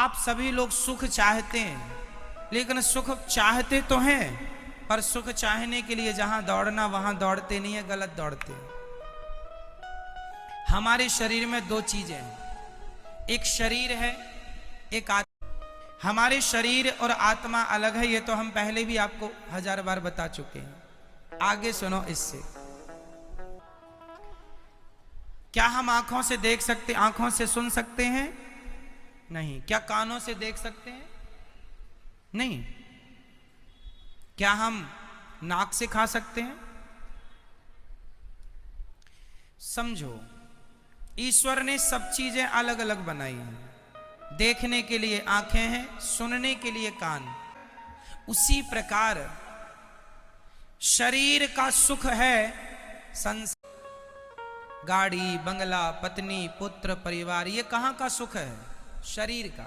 आप सभी लोग सुख चाहते हैं, लेकिन सुख चाहते तो हैं, पर सुख चाहने के लिए जहां दौड़ना वहां दौड़ते नहीं है, गलत दौड़ते हैं। हमारे शरीर में दो चीजें हैं, एक शरीर है, एक आत्मा। हमारे शरीर और आत्मा अलग है, ये तो हम पहले भी आपको 1000 बार बता चुके हैं। आगे सुनो इससे। क्या हम आंखों से देख सकते, आंखों से सुन सकते हैं? नहीं। क्या कानों से देख सकते हैं? नहीं। क्या हम नाक से खा सकते हैं? समझो, ईश्वर ने सब चीजें अलग अलग बनाई हैं। देखने के लिए आंखें हैं, सुनने के लिए कान। उसी प्रकार शरीर का सुख है संसार, गाड़ी, बंगला, पत्नी, पुत्र, परिवार, ये कहां का सुख है? शरीर का।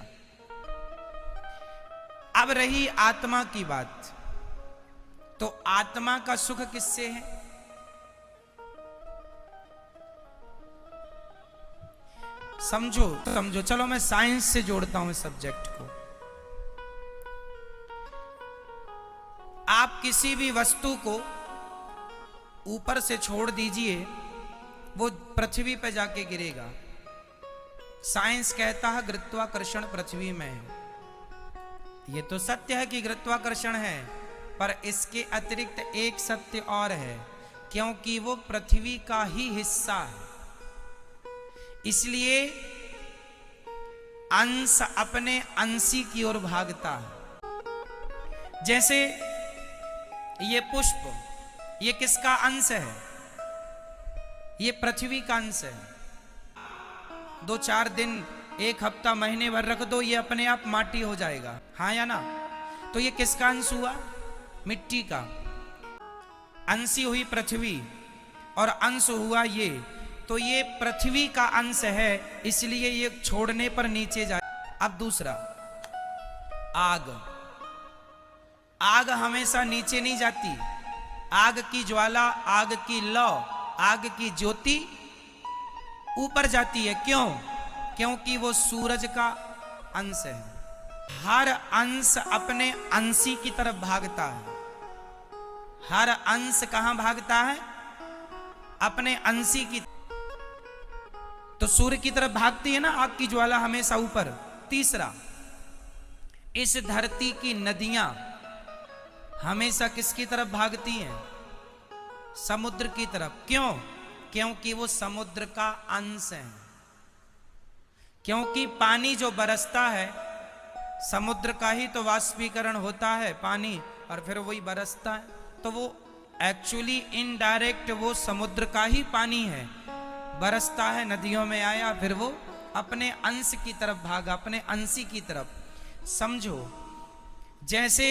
अब रही आत्मा की बात, तो आत्मा का सुख किससे है? समझो समझो, चलो मैं साइंस से जोड़ता हूं इस सब्जेक्ट को। आप किसी भी वस्तु को ऊपर से छोड़ दीजिए, वो पृथ्वी पर जाके गिरेगा। साइंस कहता है गुरुत्वाकर्षण पृथ्वी में है। ये तो सत्य है कि गुरुत्वाकर्षण है, पर इसके अतिरिक्त एक सत्य और है, क्योंकि वो पृथ्वी का ही हिस्सा है। इसलिए अंश अपने अंशी की ओर भागता है। जैसे ये पुष्प, ये किसका अंश है? ये पृथ्वी का अंश है। 2-4 दिन, 1 हफ्ता, महीने भर रख दो, ये अपने आप माटी हो जाएगा, हाँ या ना? तो ये किसका अंश हुआ? मिट्टी का। अंशी हुई पृथ्वी और अंश हुआ ये, तो ये पृथ्वी का अंश है, इसलिए ये छोड़ने पर नीचे जाए। अब दूसरा, आग। आग हमेशा नीचे नहीं जाती। आग की ज्वाला, आग की लौ, आग की ज्योति ऊपर जाती है। क्यों? क्योंकि वो सूरज का अंश है। हर अंश अपने अंशी की तरफ भागता है। हर अंश कहां भागता है? अपने अंशी की। तो सूर्य की तरफ भागती है ना आग की ज्वाला, हमेशा ऊपर। तीसरा, इस धरती की नदियां हमेशा किसकी तरफ भागती हैं? समुद्र की तरफ। क्यों? क्योंकि वो समुद्र का अंश है। क्योंकि पानी जो बरसता है, समुद्र का ही तो वाष्पीकरण होता है पानी, और फिर वही बरसता है, तो वो एक्चुअली इनडायरेक्ट वो समुद्र का ही पानी है। बरसता है, नदियों में आया, फिर वो अपने अंश की तरफ भागा, अपने अंशी की तरफ। समझो, जैसे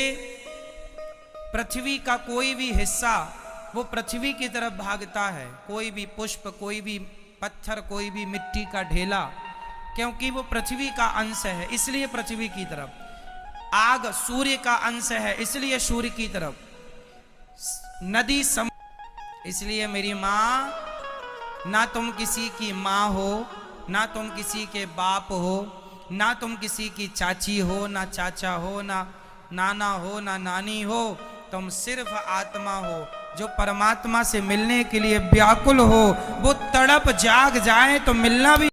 पृथ्वी का कोई भी हिस्सा वो पृथ्वी की तरफ भागता है, कोई भी पुष्प, कोई भी पत्थर, कोई भी मिट्टी का ढेला, क्योंकि वो पृथ्वी का अंश है, इसलिए पृथ्वी की तरफ। आग सूर्य का अंश है, इसलिए सूर्य की तरफ। नदी इसलिए मेरी माँ, ना तुम किसी की माँ हो, ना तुम किसी के बाप हो, ना तुम किसी की चाची हो, ना चाचा हो, ना नाना हो, ना नानी हो, तुम सिर्फ आत्मा हो जो परमात्मा से मिलने के लिए व्याकुल हो। वो तड़प जाग जाए तो मिलना भी